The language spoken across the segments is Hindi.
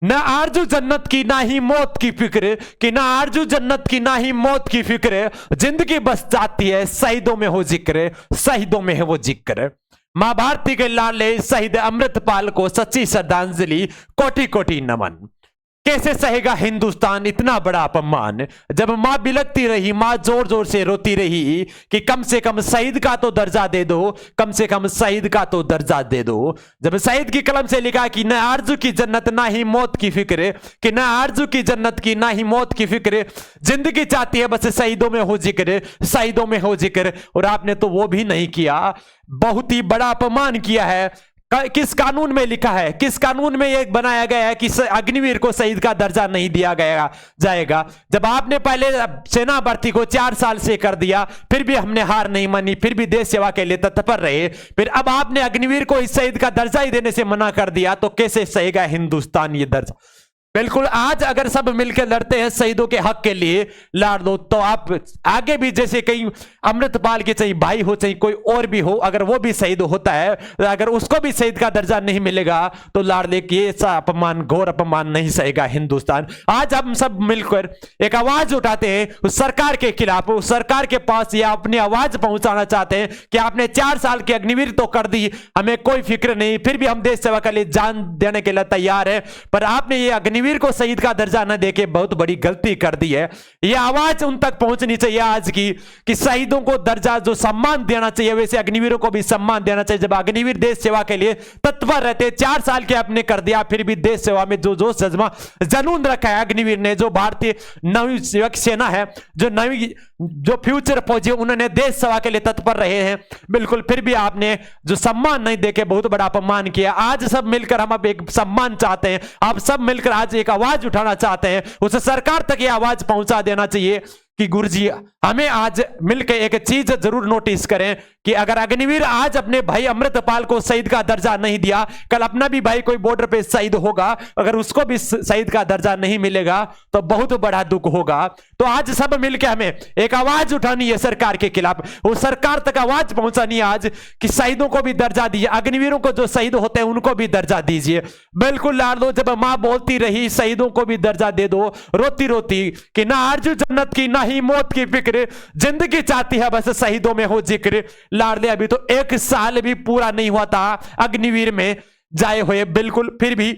न आरजू जन्नत की ना ही मौत की फिक्र, कि ना आरजू जन्नत की ना ही मौत की फिक्र, जिंदगी बस जाती है शहीदों में हो जिक्र, शहीदों में है वो जिक्र। मां भारती के लाले शहीद अमृतपाल को सच्ची श्रद्धांजलि, कोटि कोटि नमन। कैसे सहेगा हिंदुस्तान इतना बड़ा अपमान, जब मां बिलखती रही, मां जोर जोर से रोती रही कि कम से कम शहीद का तो दर्जा दे दो, कम से कम शहीद का तो दर्जा दे दो। जब शहीद की कलम से लिखा कि न आरजू की जन्नत ना ही मौत की फिक्र, कि न आरजू की जन्नत की ना ही मौत की फिक्र, जिंदगी चाहती है बस शहीदों में हो जिक्र, शहीदों में हो जिक्र। और आपने तो वो भी नहीं किया, बहुत ही बड़ा अपमान किया है। किस कानून में लिखा है, किस कानून में यह बनाया गया है कि अग्निवीर को शहीद का दर्जा नहीं दिया गया जाएगा? जब आपने पहले सेना भर्ती को 4 साल से कर दिया, फिर भी हमने हार नहीं मानी, फिर भी देश सेवा के लिए तत्पर रहे, फिर अब आपने अग्निवीर को इस शहीद का दर्जा ही देने से मना कर दिया, तो कैसे सहेगा हिंदुस्तान ये दर्जा? बिल्कुल, आज अगर सब मिलकर लड़ते हैं शहीदों के हक के लिए, लड़ दो, तो आप आगे भी जैसे कहीं अमृतपाल के चाहे भाई हो चाहे कोई और भी हो, अगर वो भी शहीद होता है, अगर उसको भी शहीद का दर्जा नहीं मिलेगा तो लाड़ दे कि ऐसा अपमान, घोर अपमान नहीं सहेगा हिंदुस्तान। आज हम सब मिलकर एक आवाज उठाते हैं उस सरकार के खिलाफ, उस सरकार के पास या अपनी आवाज पहुंचाना चाहते हैं कि आपने 4 साल की अग्निवीर तो कर दी, हमें कोई फिक्र नहीं, फिर भी हम देश सेवा के लिए जान देने के लिए तैयार है, पर आपने ये अग्निवीर को शहीद का दर्जा न देके बहुत बड़ी गलती कर दी है। यह आवाज उन तक पहुंचनी चाहिए आज की, कि शहीदों को दर्जा जो सम्मान देना चाहिए वैसे अग्निवीरों को भी सम्मान देना चाहिए। जब अग्निवीर देश सेवा के लिए तत्पर रहते, 4 साल के आपने कर दिया, फिर भी देश सेवा में जो जो सजमा जनून रखा है अग्निवीर ने, जो भारतीय नवयुवक सेना है, जो फ्यूचर फौजी, उन्होंने देश सेवा के लिए तत्पर रहे हैं, बिल्कुल, फिर भी आपने जो सम्मान नहीं देके बहुत बड़ा अपमान किया। आज सब मिलकर हम अब एक सम्मान चाहते हैं, आप सब मिलकर आज एक आवाज उठाना चाहते हैं, उस सरकार तक ये आवाज पहुंचा देना चाहिए कि गुरुजी हमें आज मिलकर एक चीज जरूर नोटिस करें कि अगर अग्निवीर आज अपने भाई अमृतपाल को शहीद का दर्जा नहीं दिया, कल अपना भी भाई कोई बॉर्डर पे शहीद होगा, अगर उसको भी शहीद का दर्जा नहीं मिलेगा तो बहुत बड़ा दुख होगा। तो आज सब मिलकर हमें एक आवाज उठानी है सरकार के खिलाफ, वो सरकार तक आवाज पहुंचानी है आज कि शहीदों को भी दर्जा दीजिए, अग्निवीरों को जो शहीद होते हैं उनको भी दर्जा दीजिए। बिल्कुल लाड़ दो, जब मां बोलती रही शहीदों को भी दर्जा दे दो, रोती रोती कि ना आरजू जन्नत की ना ही मौत की फिक्र, जिंदगी चाहती है बस शहीदों में हो जिक्र। लाडले अभी तो 1 साल भी पूरा नहीं हुआ था अग्निवीर में जाए हुए, बिल्कुल, फिर भी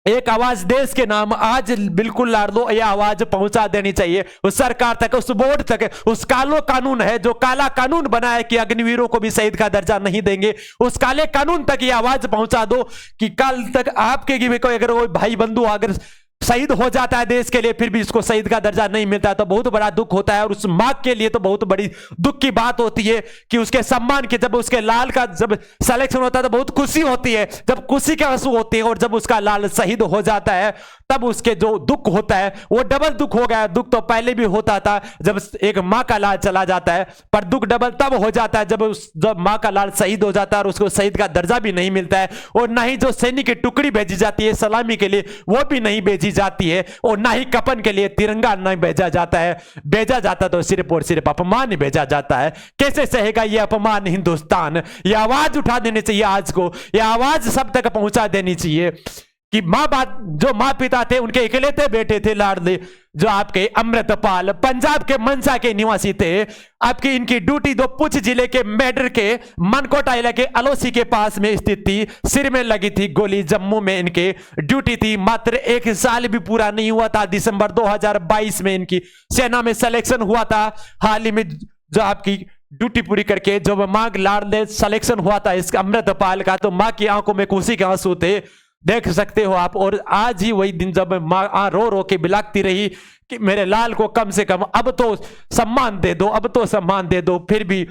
एक आवाज देश के नाम आज बिल्कुल लाड़ दो, यह आवाज पहुंचा देनी चाहिए उस सरकार तक, उस बोर्ड तक, उस कालो कानून है जो काला कानून बना है कि अग्निवीरों को भी शहीद का दर्जा नहीं देंगे, उस काले कानून तक यह आवाज पहुंचा दो कि कल तक आपके भी कोई अगर कोई भाई बंधु अगर शहीद हो जाता है देश के लिए, फिर भी इसको शहीद का दर्जा नहीं मिलता है तो बहुत बड़ा दुख होता है। और उस मां के लिए तो बहुत बड़ी दुख की बात होती है कि उसके सम्मान के, जब उसके लाल का जब सिलेक्शन होता है तो बहुत खुशी होती है, जब खुशी के आंसू होते हैं, और जब उसका लाल शहीद हो जाता है तब उसके जो दुख होता है वो डबल दुख हो गया। दुख तो पहले भी होता था जब एक मां का लाल चला जाता है, पर दुख डबल तब हो जाता है जब मां का लाल शहीद हो जाता है और उसको शहीद का दर्जा भी नहीं मिलता है, और ना ही जो सैनिक की टुकड़ी भेजी जाती है सलामी के लिए वो भी नहीं भेजी जाती है, और ना ही कफन के लिए तिरंगा नहीं भेजा जाता है, भेजा जाता तो सिर्फ और सिर्फ अपमान भेजा जाता है। कैसे सहेगा ये अपमान हिंदुस्तान? ये आवाज उठा देनी चाहिए आज को, ये आवाज सब तक पहुंचा देनी चाहिए कि जो मां पिता थे उनके इकलौते बेटे थे लाडले, जो आपके अमृतपाल पंजाब के मनसा के निवासी थे। आपकी इनकी ड्यूटी दो पुंछ जिले के मेडर के मनकोटा इलाके अलोसी के पास में स्थित थी, सिर में लगी थी गोली, जम्मू में इनके ड्यूटी थी। मात्र 1 साल भी पूरा नहीं हुआ था, दिसंबर 2022 में इनकी सेना में सिलेक्शन हुआ था। हाल ही में जो आपकी ड्यूटी पूरी करके जो मां लाडले सिलेक्शन हुआ था इस अमृतपाल का, तो मां की आंखों में खुशी के आंसू थे, देख सकते हो आप। और आज ही वही दिन जब मां रो रो के बिलाकती रही कि मेरे लाल को कम से कम अब तो सम्मान दे दो, अब तो सम्मान दे दो, फिर भी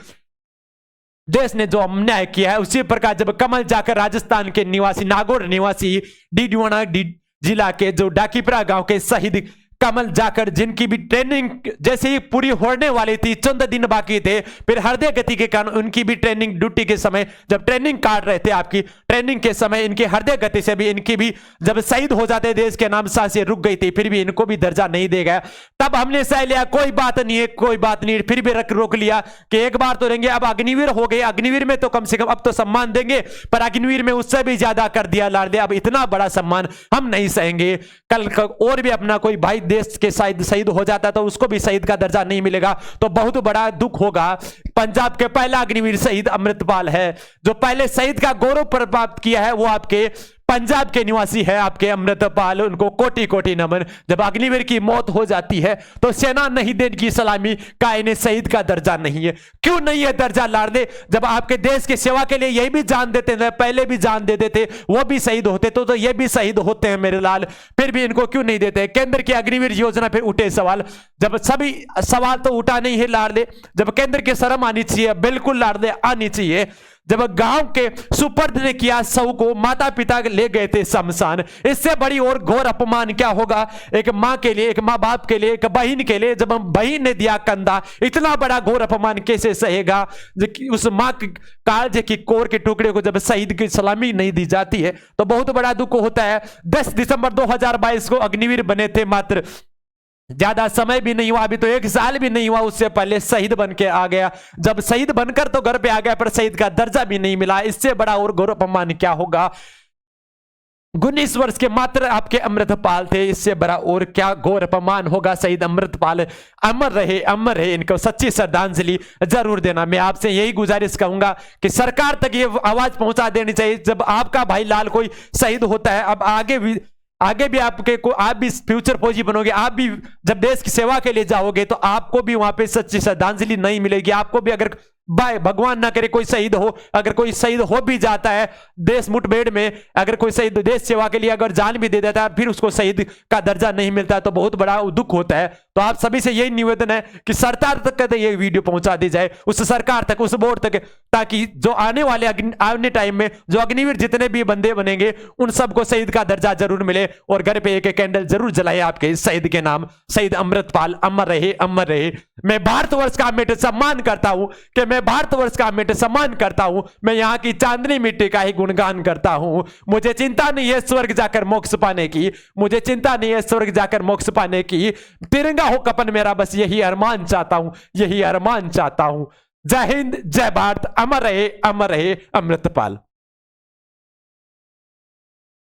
देश ने जो अन्याय किया है। उसी प्रकार जब कमल जाकर राजस्थान के निवासी, नागौर निवासी, डीडवाना जिला के जो डाकीपुरा गांव के शहीद कमल जाकर जिनकी भी ट्रेनिंग जैसे ही पूरी होने वाली थी, चंद दिन बाकी थे, फिर हृदय गति के कारण उनकी भी ट्रेनिंग ड्यूटी के समय जब ट्रेनिंग काट रहे थे, आपकी ट्रेनिंग के समय इनकी हृदय गति से भी इनकी भी जब शहीद हो जाते देश के नाम सांसें रुक गई थी, फिर भी इनको भी दर्जा नहीं दे गया। तब हमने सह लिया कोई बात नहीं है, कोई बात नहीं, फिर भी रोक लिया कि एक बार तो देंगे। अब अग्निवीर हो गए, अग्निवीर में तो कम से कम अब तो सम्मान देंगे, पर अग्निवीर में उससे भी ज्यादा कर दिया लाडले। अब इतना बड़ा सम्मान हम नहीं सहेंगे। कल और भी अपना कोई भाई देश के शहीद हो जाता तो उसको भी शहीद का दर्जा नहीं मिलेगा, तो बहुत बड़ा दुख होगा। पंजाब के पहला अग्निवीर शहीद अमृतपाल है, जो पहले शहीद का गौरव प्राप्त किया है, वो आपके पंजाब के निवासी है आपके अमृतपाल। उनको कोटि कोटि नमन। जब अग्निवीर की मौत हो जाती है तो सेना नहीं देने की सलामी का इन्हें शहीद का दर्जा नहीं है। क्यों नहीं है दर्जा लाडले? जब आपके देश की सेवा के लिए यही भी जान देते थे, पहले भी जान देते थे, वो भी शहीद होते तो ये भी शहीद होते हैं मेरे लाल, फिर भी इनको क्यों नहीं देते? केंद्र की अग्निवीर योजना फिर उठे सवाल। जब सभी सवाल तो उठा नहीं है लाडले, जब केंद्र की शर्म आनी चाहिए, बिल्कुल लाडले आनी चाहिए। जब गांव के सुपर्द ने किया शव को, माता पिता ले गए थे शमशान, इससे बड़ी और घोर अपमान क्या होगा एक मां के लिए, एक मां बाप के लिए, एक बहन के लिए? जब बहन ने दिया कंधा, इतना बड़ा घोर अपमान कैसे सहेगा? उस मां काज की कोर के टुकड़े को जब शहीद की सलामी नहीं दी जाती है तो बहुत बड़ा दुख होता है। 10 दिसंबर 2022 को अग्निवीर बने थे, मात्र ज्यादा समय भी नहीं हुआ, अभी तो 1 साल भी नहीं हुआ, उससे पहले शहीद बन के आ गया। जब शहीद बनकर तो घर पे आ गया, पर शहीद का दर्जा भी नहीं मिला। इससे बड़ा और गौरव अपमान क्या होगा? 19 वर्ष के मात्र आपके अमृतपाल थे, इससे बड़ा और क्या घोर अपमान होगा? शहीद अमृतपाल अमर रहे, अमर रहे। इनको सच्ची श्रद्धांजलि जरूर देना। मैं आपसे यही गुजारिश करूंगा कि सरकार तक ये आवाज पहुंचा देनी चाहिए। जब आपका भाई लाल कोई शहीद होता है, अब आगे भी आप भी फ्यूचर फौजी बनोगे, आप भी जब देश की सेवा के लिए जाओगे तो आपको भी वहां पे सच्ची श्रद्धांजलि नहीं मिलेगी। आपको भी अगर भगवान ना करे कोई शहीद हो, अगर कोई शहीद हो भी जाता है देश मुठभेड़ में, अगर कोई शहीद देश सेवा के लिए अगर जान भी दे देता है, फिर उसको शहीद का दर्जा नहीं मिलता है, तो बहुत बड़ा दुख होता है। तो आप सभी से यही निवेदन है कि सरकार तक ये वीडियो पहुंचा दी जाए, उस सरकार तक, उस बोर्ड तक, ताकि जो आने टाइम में जो अग्निवीर जितने भी बंदे बनेंगे उन सबको शहीद का दर्जा जरूर मिले, और घर पे एक कैंडल जरूर जलाए आपके शहीद के नाम। शहीद अमृतपाल अमर रहे, अमर रहे। मैं भारतवर्ष का हमेशा सम्मान करता हूं कि मैं भारतवर्ष का हमेशा सम्मान करता हूं। मैं यहाँ की चांदनी मिट्टी का ही गुणगान करता हूं। मुझे चिंता नहीं है स्वर्ग जाकर मोक्ष पाने की, मुझे चिंता नहीं है स्वर्ग जाकर मोक्ष पाने की। तिरंगा हो कपन मेरा, बस यही अरमान चाहता हूं, यही अरमान चाहता हूं। जय हिंद, जय भारत, अमर रहे अमृतपाल।